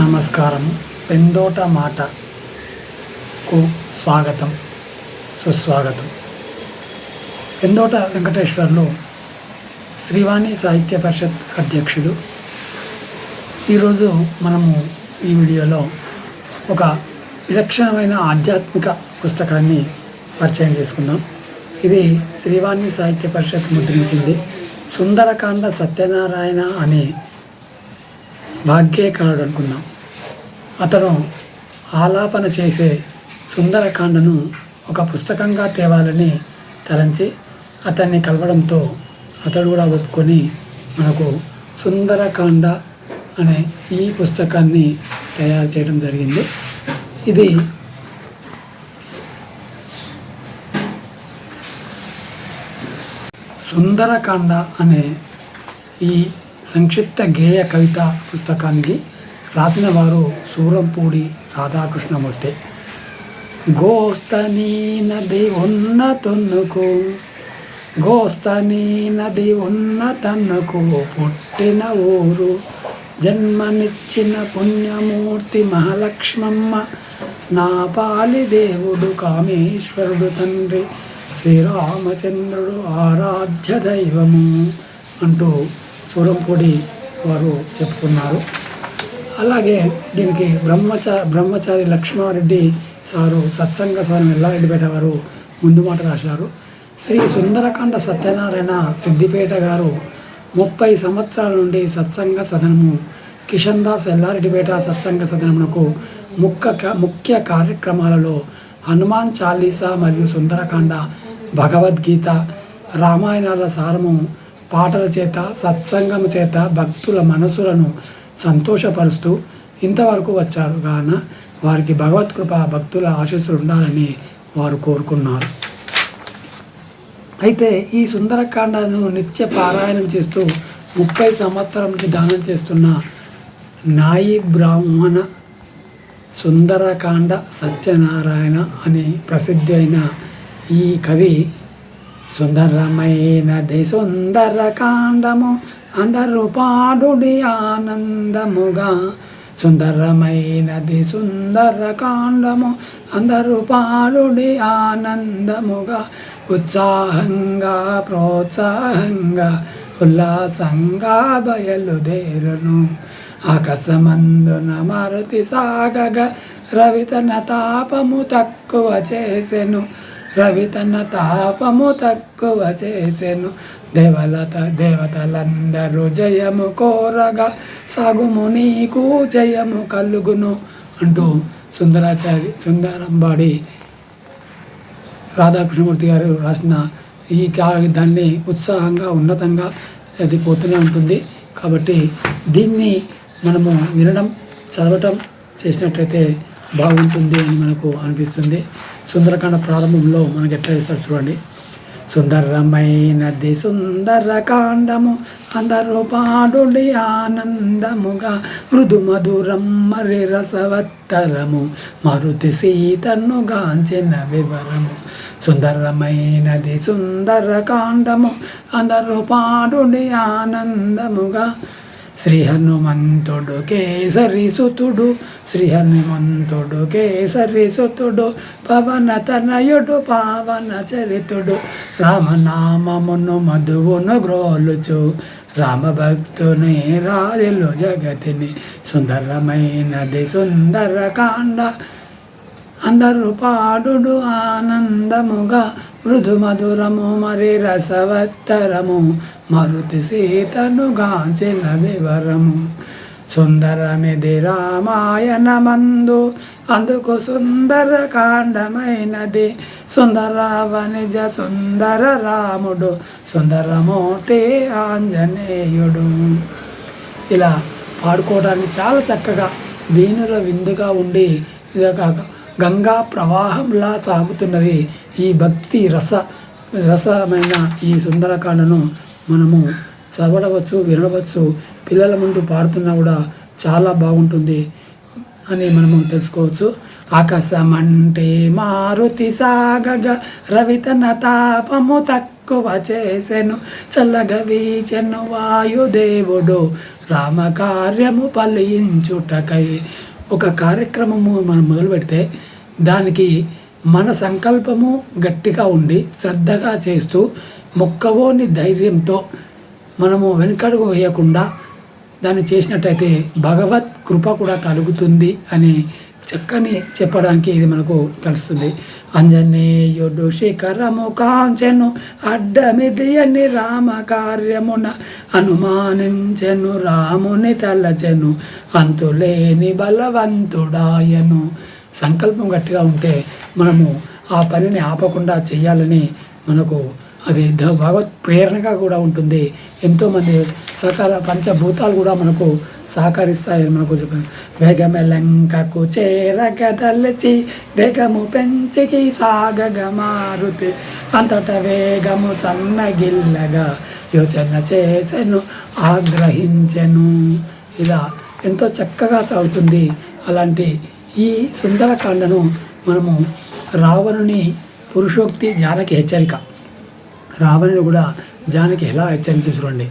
నమస్కారం. పెందోట మాటకు స్వాగతం, సుస్వాగతం. పెందోట వెంకటేశ్వర్లు శ్రీవాణి సాహిత్య పరిషత్ అధ్యక్షుడు. ఈరోజు మనము ఈ వీడియోలో ఒక విలక్షణమైన ఆధ్యాత్మిక పుస్తకాన్ని పరిచయం చేసుకుందాం. ఇది శ్రీవాణి సాహిత్య పరిషత్ ముద్రించింది. సుందరకాండ సత్యనారాయణ అనే భాగ్యకారుడు అనుకున్నాం. అతను ఆలాపన చేసే సుందరకాండను ఒక పుస్తకంగా తేవాలని తలంచి అతన్ని కలవడంతో అతడు కూడా ఒప్పుకొని మనకు సుందరకాండ అనే ఈ పుస్తకాన్ని తయారు చేయడం జరిగింది. ఇది సుందరకాండ అనే ఈ సంక్షిప్త గేయ కవిత పుస్తకానికి రాసిన వారు సూరంపూడి రాధాకృష్ణమూర్తి. గోస్తనీ నది ఉన్న తన్నుకు, గోస్తనీ నది ఉన్న తన్నుకు పుట్టిన ఊరు, జన్మనిచ్చిన పుణ్యమూర్తి మహాలక్ష్మమ్మ, నా పాలి దేవుడు కామేశ్వరుడు తండ్రి శ్రీరామచంద్రుడు ఆరాధ్య దైవము అంటూ సూరంపూడి వారు చెప్పుకున్నారు. అలాగే దీనికి బ్రహ్మచారి లక్ష్మారెడ్డి సారు సత్సంగ స్వామి ఎల్లారెడ్డిపేట వారు ముందు మాట రాశారు. శ్రీ సుందరకాండ సత్యనారాయణ సిద్దిపేట గారు 30 సంవత్సరాల నుండి సత్సంగ సదనము కిషన్ దాస్ ఎల్లారెడ్డిపేట సత్సంగ సదనమునకు ముఖ్య కార్యక్రమాలలో హనుమాన్ చాలీసా మరియు సుందరకాండ, భగవద్గీత, రామాయణాల సారము పాటల చేత, సత్సంగము చేత భక్తుల మనసులను సంతోషపరుస్తూ ఇంతవరకు వచ్చారు కాన వారికి భగవత్కృప భక్తుల ఆశీస్సులు ఉండాలని వారు కోరుకున్నారు. అయితే ఈ సుందరకాండను నిత్య పారాయణం చేస్తూ 30 సంవత్సరాల నుంచి దానం చేస్తున్న నాయి బ్రాహ్మణ సుందరకాండ సత్యనారాయణ అనే ప్రసిద్ధి అయిన ఈ కవి సుందరమైనది సుందరకాండము అందరూ పాడుడి ఆనందముగా, సుందరమైనది సుందరకాండము అందరూ పాడుడి ఆనందముగా, ఉత్సాహంగా ప్రోత్సాహంగా ఉల్లాసంగా బయలుదేరును, ఆకాశమందున మారుతి సాగగా రవితన తాపము తక్కువ చేసెను, రవితన తాపము తక్కువ చేసెను, దేవతలందరూ జయము కోరగా సాగుము నీకు జయము కలుగును అంటూ సుందరంబాడి రాధాకృష్ణమూర్తి గారు రాసిన ఈ దాన్ని ఉత్సాహంగా ఉన్నతంగా అది పోతూనే ఉంటుంది. కాబట్టి దీన్ని మనము వినడం, చదవటం చేసినట్లయితే బాగుంటుంది అని మనకు అనిపిస్తుంది. సుందరకాండ ప్రారంభంలో మనకి ఎట్లా చేస్తారు చూడండి. సుందరమైనది సుందరకాండము అందరూ పాడుడి ఆనందముగా, మృదు మధురం మరి రసవత్తరము మారుతి సీతను గాంచిన వివరము, సుందరమైనది సుందరకాండము అందరూ పాడుడి ఆనందముగా, శ్రీ హనుమంతుడు కేసరి సుతుడు, శ్రీ హనుమంతుడు కేసరి సుతుడు, పవన తనయుడు పావన చరితుడు, రామనామమును మధువును గ్రోలుచు, రామభక్తుని రాజులు జగతిని, సుందరమైనది సుందరకాండ అందరూ పాడుడు ఆనందముగా, మృదు మధురము మరి రసవత్తరము మారుతి సీతను గాంచిన వివరము, సుందరమిది రామాయణమందు అందుకు సుందరకాండమైనది, సుందరవనిజ సుందర రాముడు సుందరమూర్తి ఆంజనేయుడు. ఇలా పాడుకోవడానికి చాలా చక్కగా వీణుల విందుగా ఉండి ఇదొక గంగా ప్రవాహంలా సాగుతున్నది ఈ భక్తి రసమైన ఈ సుందరకాండను మనము చదవవచ్చు, వినవచ్చు. పిల్లల ముందు పాడుతున్నా కూడా చాలా బాగుంటుంది అని మనము తెలుసుకోవచ్చు. ఆకాశమంటే మారుతి సాగగా రవితన తాపము తక్కువ ఎక్కువ చేసెను, చల్లగా వీచెను వాయుదేవుడు రామకార్యము ఫలించుటకై. ఒక కార్యక్రమము మనం మొదలు పెడితే దానికి మన సంకల్పము గట్టిగా ఉండి శ్రద్ధగా చేస్తూ మొక్కవోని ధైర్యంతో మనము వెనుకడుగు వేయకుండా దాన్ని చేసినట్టయితే భగవత్ కృప కూడా కలుగుతుంది అని చక్కని చెప్పడానికి ఇది మనకు తెలుస్తుంది. అంజనేయుడు శిఖరము కాంచెను అడ్డమిది అని రామ కార్యమున అనుమానించెను, రాముని తలచెను అంతులేని బలవంతుడాయను. సంకల్పం గట్టిగా ఉంటే మనము ఆ పనిని ఆపకుండా చేయాలని మనకు అది భగవత్ ప్రేరణగా కూడా ఉంటుంది. ఎంతోమంది సకల పంచభూతాలు కూడా మనకు సహకరిస్తాయని మనకు చెప్పారు. వేగమె లంకకు చేరగదలచి వేగము పెంచికి సాగగ మారుతి అంతట వేగము సన్నగిల్లగా యోచన చేసెను ఆగ్రహించెను. ఇలా ఎంతో చక్కగా సాగుతుంది. అలాంటి ఈ సుందరకాండను మనము రావణుని పురుషోక్తి జానకి హెచ్చరిక. రావణుని కూడా జానకి ఎలా హెచ్చరిక చూడండి.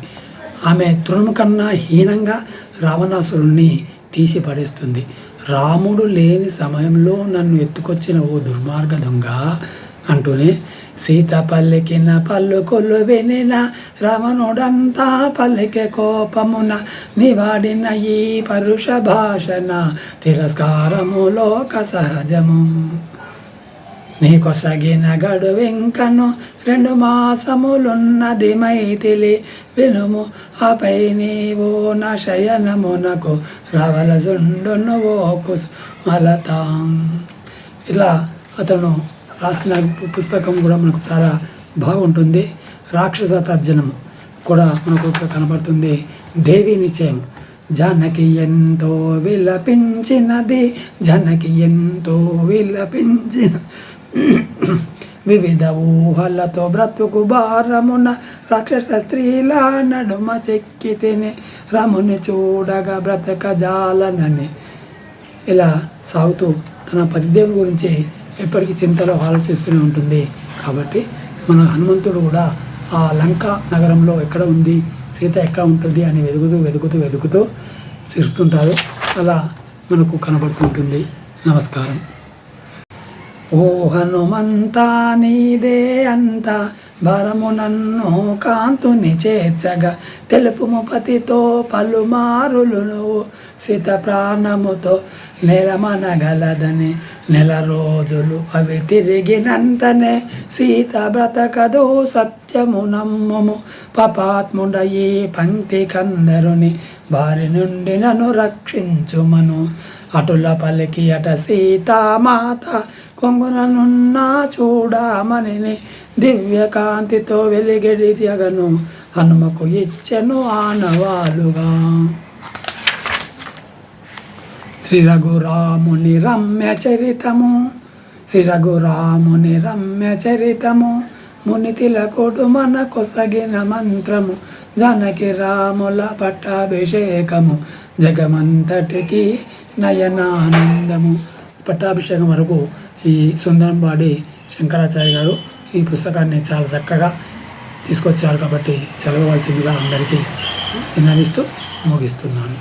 ఆమె తృణము కన్నా హీనంగా రావణాసురుణ్ణి తీసి పడేస్తుంది. రాముడు లేని సమయంలో నన్ను ఎత్తుకొచ్చిన ఓ దుర్మార్గ దొంగ అంటూనే సీత పల్లెకిన పల్లుకొల్లు వినిన రావణుడంతా పల్లెకే కోపమున నివాడిన ఈ పరుష భాషణ తిరస్కారము లోక సహజము. నీకొసగిన గడువింకను 2 మాసములున్నది మైథిలి వినుము ఆపై నీవు నా శయనమునకు రావలసుండును ఓ కుసుమలతాం. ఇలా అతను రాసిన పుస్తకం కూడా మనకు చాలా బాగుంటుంది. రాక్షస తర్జనము కూడా మనకు ఇక్కడ కనబడుతుంది. దేవి నిశ్చయం జానకి ఎంతో విలపించినది, జానకి ఎంతో విలపించిన వివిధ ఊహలతో బ్రతుకు భారమున రాక్షస స్త్రీల నడుమ చెక్కి తిని రాముని చూడగా బ్రతక జాలనని. ఇలా సాగుతూ తన పతిదేవుని గురించి ఎప్పటికీ చింతలో ఆలోచిస్తూనే ఉంటుంది. కాబట్టి మన హనుమంతుడు కూడా ఆ లంక నగరంలో ఎక్కడ ఉంది, సీత ఎక్కడ ఉంటుంది అని వెతుకుతూ తిరుగుతుంటారు. అలా మనకు కనబడుతుంటుంది. నమస్కారం. ఓ హనుమంతా నీదే అంత భారము నన్ను కాంతుని చేర్చగా తెలుపుము పతితో పలుమారులు నువ్వు సీత ప్రాణముతో నెరమనగలదని 1 రోజులు అవి తిరిగినంతనే సీత బ్రతకదు సత్యము నమ్ముము పాపాత్ముడ ఈ పంక్తి కందరుని వారి నుండి నన్ను రక్షించుమను. అటుల పలికి అట సీతామాత కొంగుననున్నా చూడమని దివ్యకాంతితో వెలిగడి తెగను హనుమకు ఇచ్చెను ఆనవాలుగా. శ్రీ రఘురాముని రమ్య చరితము ముని తిలకుడు మన కొసగిన మంత్రము జానకి రాముల పట్టాభిషేకము జగమంతటికి నయనానందము. పట్టాభిషేకం వరకు ఈ సుందరంబాడి శంకరాచార్య గారు ఈ పుస్తకాన్ని చాలా చక్కగా తీసుకొచ్చారు. కాబట్టి చదవవలసిందిగా అందరికీ విన్నవిస్తూ ముగిస్తున్నాను.